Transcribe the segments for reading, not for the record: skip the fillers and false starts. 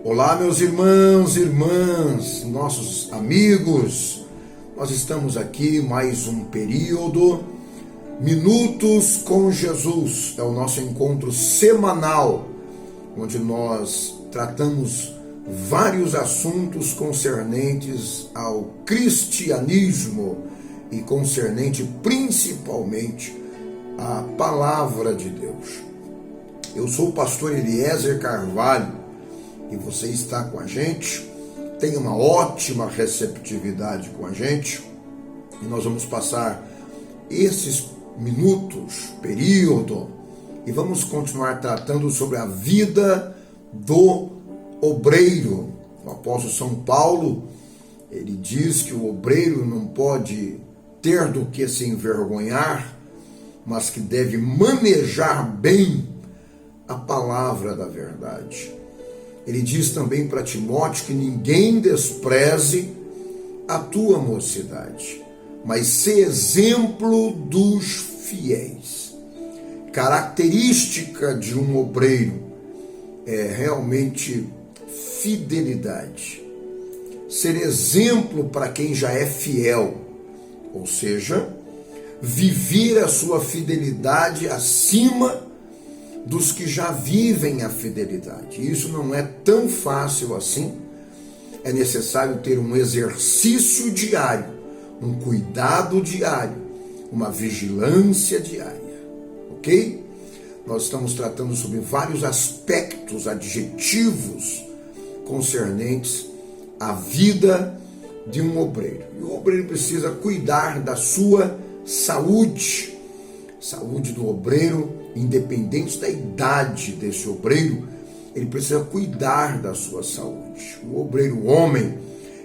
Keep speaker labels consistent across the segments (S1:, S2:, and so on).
S1: Olá, meus irmãos, irmãs, nossos amigos. Nós estamos aqui mais um período, Minutos com Jesus. É o nosso encontro semanal, onde nós tratamos vários assuntos concernentes ao cristianismo e concernente principalmente à palavra de Deus. Eu sou o pastor Eliezer Carvalho e você está com a gente. Tenha uma ótima receptividade com a gente e nós vamos passar esses minutos, período, e vamos continuar tratando sobre a vida do obreiro. O apóstolo São Paulo, ele diz que o obreiro não pode ter do que se envergonhar, mas que deve manejar bem a palavra da verdade. Ele diz também para Timóteo que ninguém despreze a tua mocidade, mas ser exemplo dos fiéis. Característica de um obreiro é realmente fidelidade. Ser exemplo para quem já é fiel, ou seja, viver a sua fidelidade acima dos que já vivem a fidelidade. Isso não é tão fácil assim. É necessário ter um exercício diário, um cuidado diário, uma vigilância diária, ok? Nós estamos tratando sobre vários aspectos adjetivos concernentes à vida de um obreiro. E o obreiro precisa cuidar da sua saúde. Saúde do obreiro, independente da idade desse obreiro, ele precisa cuidar da sua saúde. O obreiro homem,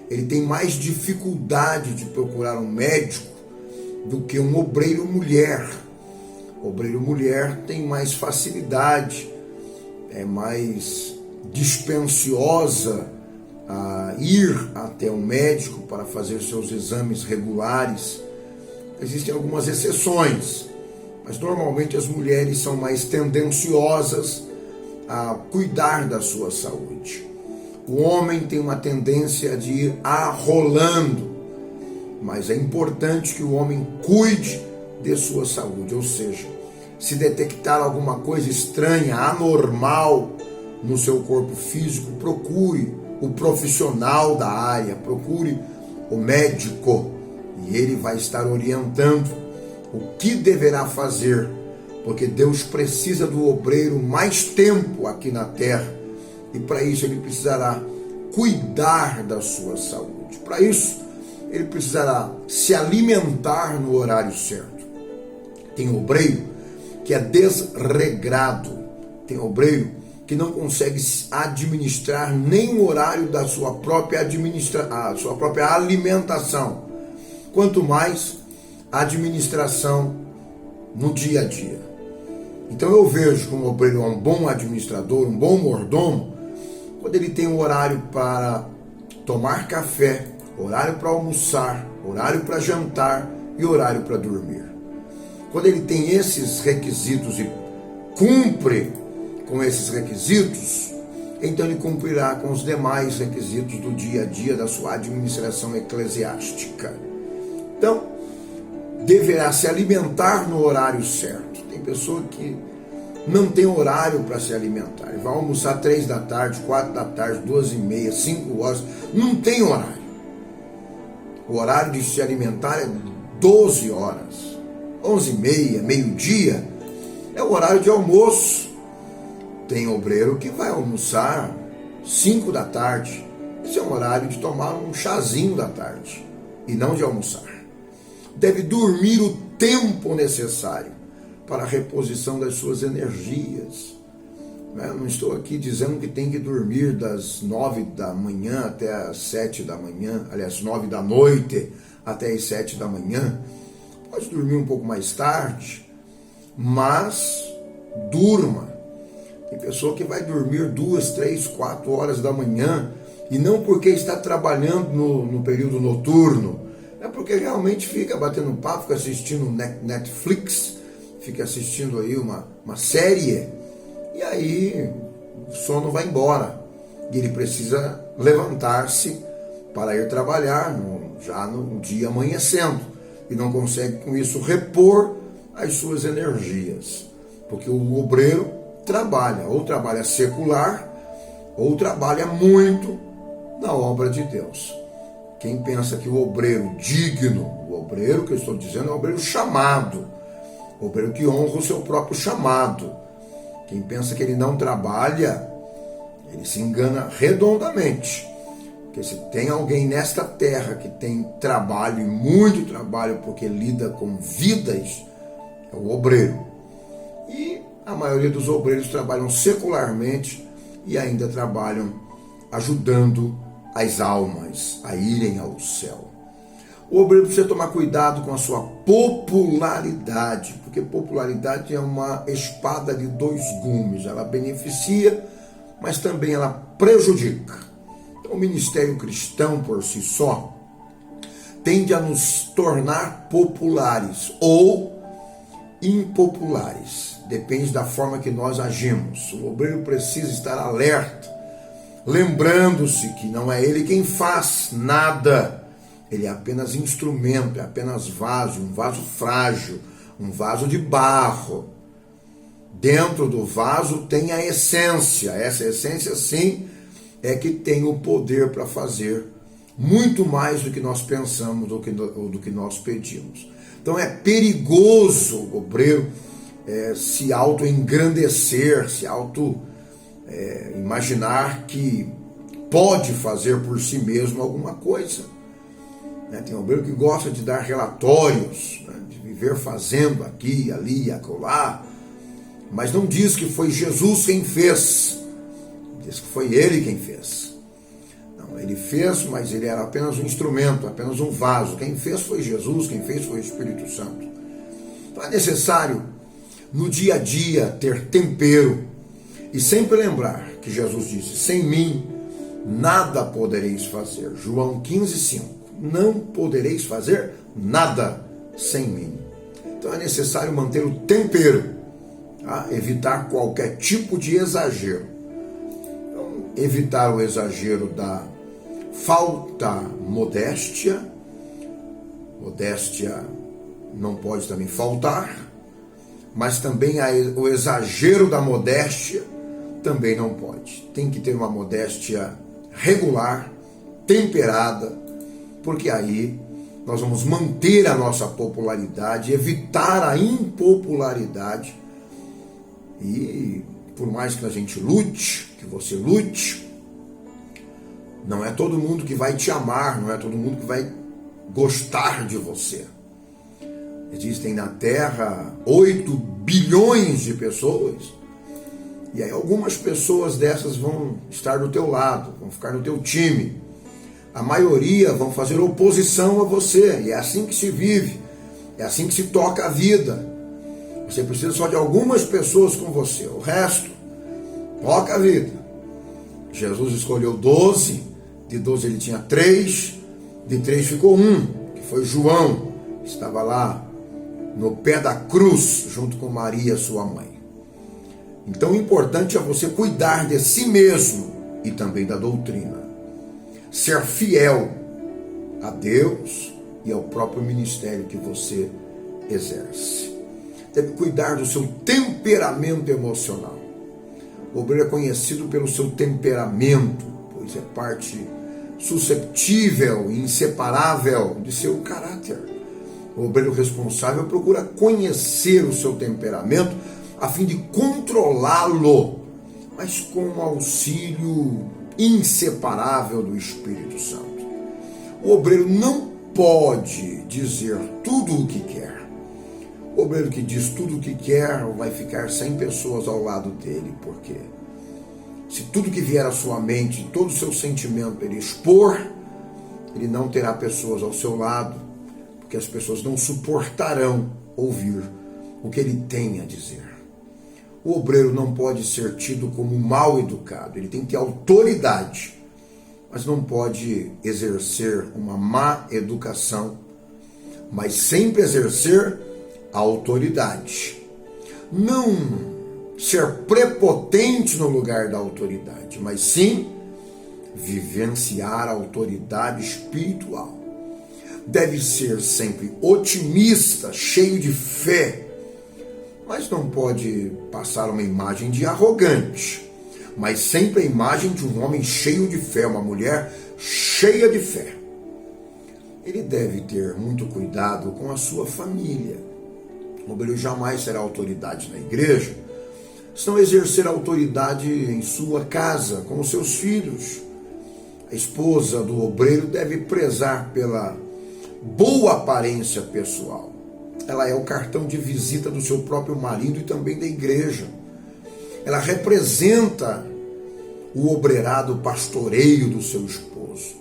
S1: ele tem mais dificuldade de procurar um médico do que um obreiro mulher. O obreiro mulher tem mais facilidade, é mais dispendiosa a ir até um médico para fazer seus exames regulares. Existem algumas exceções, mas normalmente as mulheres são mais tendenciosas a cuidar da sua saúde. O homem tem uma tendência de ir arrolando, mas é importante que o homem cuide de sua saúde, ou seja, se detectar alguma coisa estranha, anormal no seu corpo físico, procure o profissional da área, procure o médico e ele vai estar orientando o que deverá fazer, porque Deus precisa do obreiro mais tempo aqui na terra e para isso ele precisará cuidar da sua saúde. Para isso ele precisará se alimentar no horário certo. Tem obreiro que é desregrado, tem obreiro que não consegue administrar nem o horário da sua própria alimentação, quanto mais a administração no dia a dia. Então eu vejo que um obreiro é um bom administrador, um bom mordomo, quando ele tem um horário para tomar café, horário para almoçar, horário para jantar e horário para dormir. Quando ele tem esses requisitos e cumpre com esses requisitos, então ele cumprirá com os demais requisitos do dia a dia da sua administração eclesiástica. Então, deverá se alimentar no horário certo. Tem pessoa que não tem horário para se alimentar. Vai almoçar 3 da tarde, 4 da tarde, 2h30, 5 horas. Não tem horário. O horário de se alimentar é 12 horas. 11h30, meio-dia, é o horário de almoço. Tem obreiro que vai almoçar 5 da tarde. Esse é um horário de tomar um chazinho da tarde e não de almoçar. Deve dormir o tempo necessário para a reposição das suas energias. Não estou aqui dizendo que tem que dormir das 9 da manhã até as 7 da manhã, aliás, 9 da noite até as 7 da manhã. Pode dormir um pouco mais tarde, mas durma. Tem pessoa que vai dormir 2, 3, 4 horas da manhã, e não porque está trabalhando no período noturno, é porque realmente fica batendo papo, fica assistindo Netflix, fica assistindo aí uma série, e aí o sono vai embora. e ele precisa levantar-se para ir trabalhar já no dia amanhecendo, e não consegue com isso repor as suas energias, porque o obreiro trabalha, ou trabalha secular, ou trabalha muito na obra de Deus. Quem pensa que o obreiro digno, o obreiro que eu estou dizendo é o obreiro chamado, o obreiro que honra o seu próprio chamado. Quem pensa que ele não trabalha, ele se engana redondamente. Porque se tem alguém nesta terra que tem trabalho, e muito trabalho, porque lida com vidas, é o obreiro. E a maioria dos obreiros trabalham secularmente e ainda trabalham ajudando as almas a irem ao céu. O obreiro precisa tomar cuidado com a sua popularidade, porque popularidade é uma espada de dois gumes. Ela beneficia, mas também ela prejudica. Então, o ministério cristão por si só tende a nos tornar populares ou impopulares. Depende da forma que nós agimos. O obreiro precisa estar alerta, lembrando-se que não é ele quem faz nada. Ele é apenas instrumento, é apenas vaso, um vaso frágil, um vaso de barro. Dentro do vaso tem a essência. Essa essência, sim, é que tem o poder para fazer muito mais do que nós pensamos ou do que nós pedimos. Então é perigoso o obreiro se auto-engrandecer, se imaginar que pode fazer por si mesmo alguma coisa. Tem obreiro que gosta de dar relatórios, de viver fazendo aqui, ali e acolá, mas não diz que foi Jesus quem fez, diz que foi ele quem fez. Não, ele fez, mas ele era apenas um instrumento, apenas um vaso. Quem fez foi Jesus, quem fez foi o Espírito Santo. Então é necessário, no dia a dia, ter tempero e sempre lembrar que Jesus disse: sem mim nada podereis fazer. João 15:5. Não podereis fazer nada sem mim. Então é necessário manter o tempero, evitar qualquer tipo de exagero. Então, evitar o exagero da falta modéstia. Modéstia não pode também faltar, mas também o exagero da modéstia também não pode. Tem que ter uma modéstia regular, temperada, porque aí nós vamos manter a nossa popularidade, evitar a impopularidade. E por mais que a gente lute, que você lute, não é todo mundo que vai te amar, não é todo mundo que vai gostar de você. Existem na Terra 8 bilhões de pessoas, e aí algumas pessoas dessas vão estar do teu lado, vão ficar no teu time. A maioria vão fazer oposição a você, e é assim que se vive, é assim que se toca a vida. Você precisa só de algumas pessoas com você, o resto, toca a vida. Jesus escolheu 12, de 12 ele tinha 3, de 3 ficou 1, que foi João, que estava lá no pé da cruz, junto com Maria, sua mãe. Então o importante é você cuidar de si mesmo e também da doutrina. Ser fiel a Deus e ao próprio ministério que você exerce. Deve cuidar do seu temperamento emocional. O obreiro é conhecido pelo seu temperamento, pois é parte susceptível e inseparável de seu caráter. O obreiro responsável procura conhecer o seu temperamento a fim de controlá-lo, mas com o auxílio inseparável do Espírito Santo. O obreiro não pode dizer tudo o que quer. O obreiro que diz tudo o que quer vai ficar sem pessoas ao lado dele, porque se tudo que vier à sua mente, todo o seu sentimento ele expor, ele não terá pessoas ao seu lado, porque as pessoas não suportarão ouvir o que ele tem a dizer. O obreiro não pode ser tido como mal educado, ele tem que ter autoridade, mas não pode exercer uma má educação, mas sempre exercer a autoridade. Não ser prepotente no lugar da autoridade, mas sim vivenciar a autoridade espiritual. Deve ser sempre otimista, cheio de fé, mas não pode passar uma imagem de arrogante, mas sempre a imagem de um homem cheio de fé, uma mulher cheia de fé. Ele deve ter muito cuidado com a sua família. O obreiro jamais será autoridade na igreja se não exercer autoridade em sua casa, com os seus filhos. A esposa do obreiro deve prezar pela boa aparência pessoal. Ela é o cartão de visita do seu próprio marido e também da igreja. Ela representa o obreirado pastoreio do seu esposo,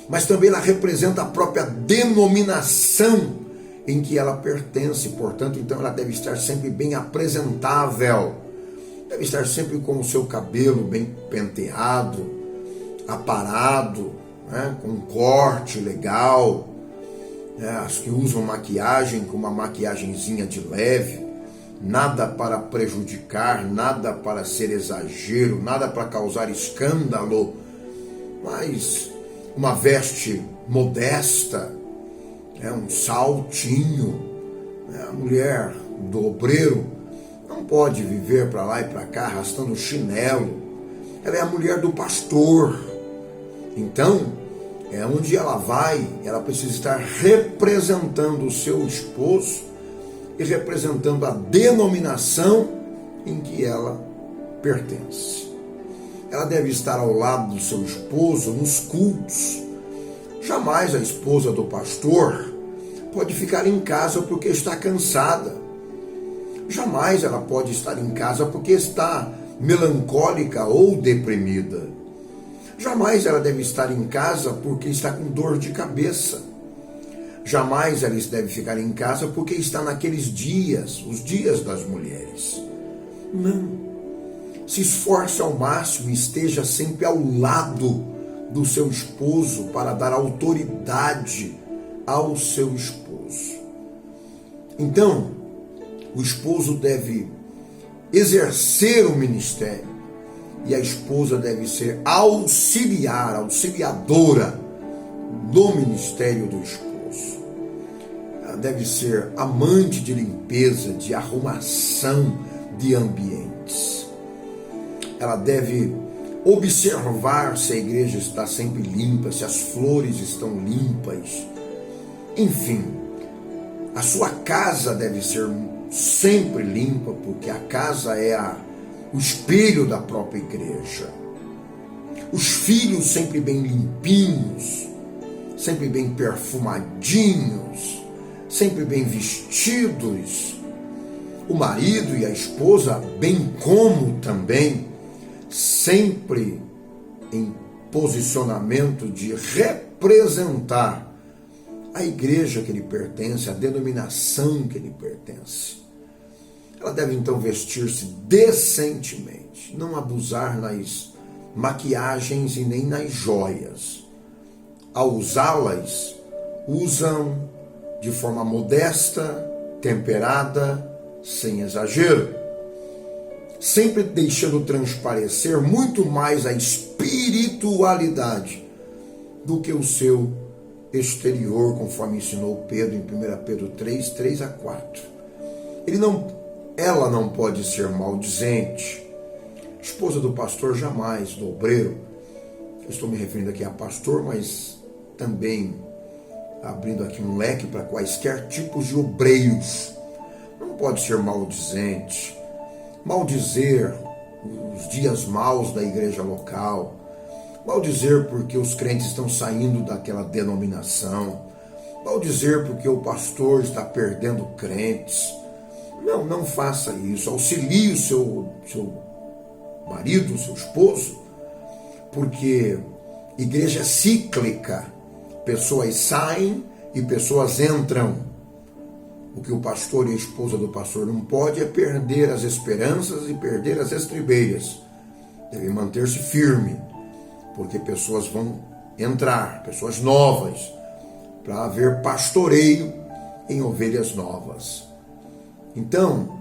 S1: mas também ela representa a própria denominação em que ela pertence. Portanto, então ela deve estar sempre bem apresentável, deve estar sempre com o seu cabelo bem penteado, aparado, né, com um corte legal, as que usam maquiagem com uma maquiagenzinha de leve, nada para prejudicar, nada para ser exagero, nada para causar escândalo, mas uma veste modesta, um saltinho. A mulher do obreiro não pode viver para lá e para cá arrastando chinelo. Ela é a mulher do pastor. Então, onde ela vai, ela precisa estar representando o seu esposo e representando a denominação em que ela pertence. Ela deve estar ao lado do seu esposo nos cultos. Jamais a esposa do pastor pode ficar em casa porque está cansada. Jamais ela pode estar em casa porque está melancólica ou deprimida. Jamais ela deve estar em casa porque está com dor de cabeça. Jamais ela deve ficar em casa porque está naqueles dias, os dias das mulheres. Não. Se esforce ao máximo e esteja sempre ao lado do seu esposo para dar autoridade ao seu esposo. Então, o esposo deve exercer o ministério e a esposa deve ser auxiliadora do ministério do esposo. Ela deve ser amante de limpeza, de arrumação de ambientes. Ela deve observar se a igreja está sempre limpa, se as flores estão limpas. Enfim, a sua casa deve ser sempre limpa, porque a casa é o espelho da própria igreja. Os filhos sempre bem limpinhos, sempre bem perfumadinhos, sempre bem vestidos. O marido e a esposa, bem como também, sempre em posicionamento de representar a igreja que lhe pertence, a denominação que lhe pertence. Ela deve então vestir-se decentemente, não abusar nas maquiagens e nem nas joias. Ao usá-las, usam de forma modesta, temperada, sem exagero, sempre deixando transparecer muito mais a espiritualidade do que o seu exterior, conforme ensinou Pedro em 1 Pedro 3, 3-4. Ela não pode ser maldizente. Esposa do pastor jamais, do obreiro. Eu estou me referindo aqui a pastor, mas também abrindo aqui um leque para quaisquer tipos de obreiros. Não pode ser maldizente, maldizer os dias maus da igreja local, maldizer porque os crentes estão saindo daquela denominação, maldizer porque o pastor está perdendo crentes. Não faça isso. Auxilie o seu marido, o seu esposo, porque igreja é cíclica. Pessoas saem e pessoas entram. O que o pastor e a esposa do pastor não pode é perder as esperanças e perder as estribeiras. Deve manter-se firme, porque pessoas vão entrar, pessoas novas, para haver pastoreio em ovelhas novas. Então,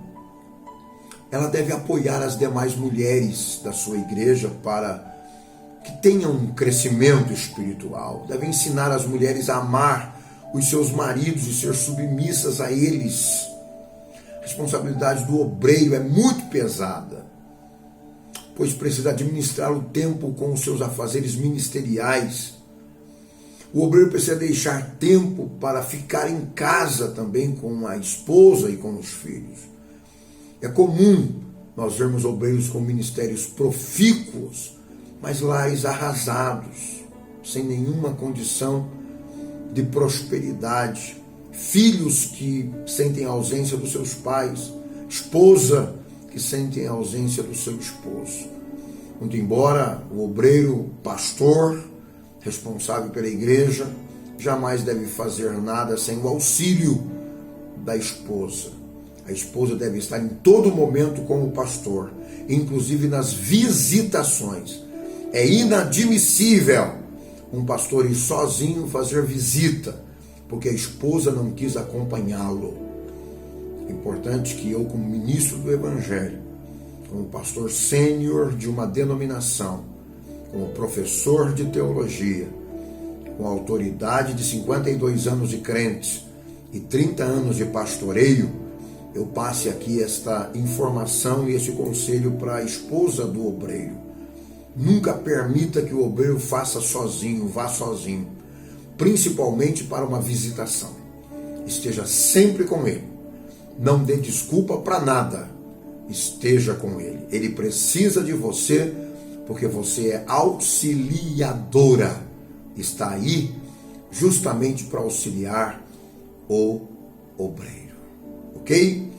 S1: ela deve apoiar as demais mulheres da sua igreja para que tenham um crescimento espiritual, deve ensinar as mulheres a amar os seus maridos e ser submissas a eles. A responsabilidade do obreiro é muito pesada, pois precisa administrar o tempo com os seus afazeres ministeriais. O obreiro precisa deixar tempo para ficar em casa também com a esposa e com os filhos. É comum nós vermos obreiros com ministérios profícuos, mas lares arrasados, sem nenhuma condição de prosperidade, filhos que sentem a ausência dos seus pais, esposa que sentem a ausência do seu esposo. Muito embora o obreiro, pastor, responsável pela igreja, jamais deve fazer nada sem o auxílio da esposa. A esposa deve estar em todo momento com o pastor, inclusive nas visitações. É inadmissível um pastor ir sozinho fazer visita, porque a esposa não quis acompanhá-lo. É importante que eu, como ministro do Evangelho, como pastor sênior de uma denominação, como professor de teologia, com autoridade de 52 anos de crente e 30 anos de pastoreio, eu passe aqui esta informação e este conselho para a esposa do obreiro. Nunca permita que o obreiro faça sozinho, vá sozinho, principalmente para uma visitação. Esteja sempre com ele. Não dê desculpa para nada. Esteja com ele. Ele precisa de você, porque você é auxiliadora. Está aí justamente para auxiliar o obreiro. Ok?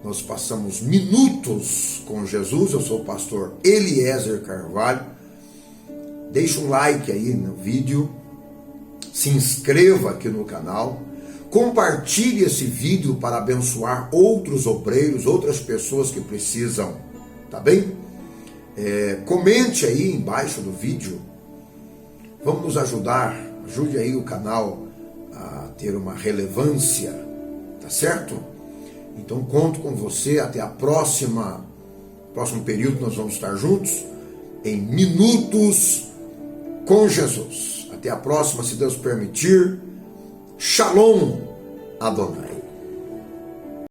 S1: Nós passamos minutos com Jesus. Eu sou o pastor Eliezer Carvalho. Deixe um like aí no vídeo. Se inscreva aqui no canal. Compartilhe esse vídeo para abençoar outros obreiros, outras pessoas que precisam. Tá bem? Comente aí embaixo do vídeo. Vamos nos ajudar. Ajude aí o canal a ter uma relevância. Tá certo? Então conto com você. Até a próximo período nós vamos estar juntos em Minutos com Jesus. Até a próxima, se Deus permitir. Shalom Adonai.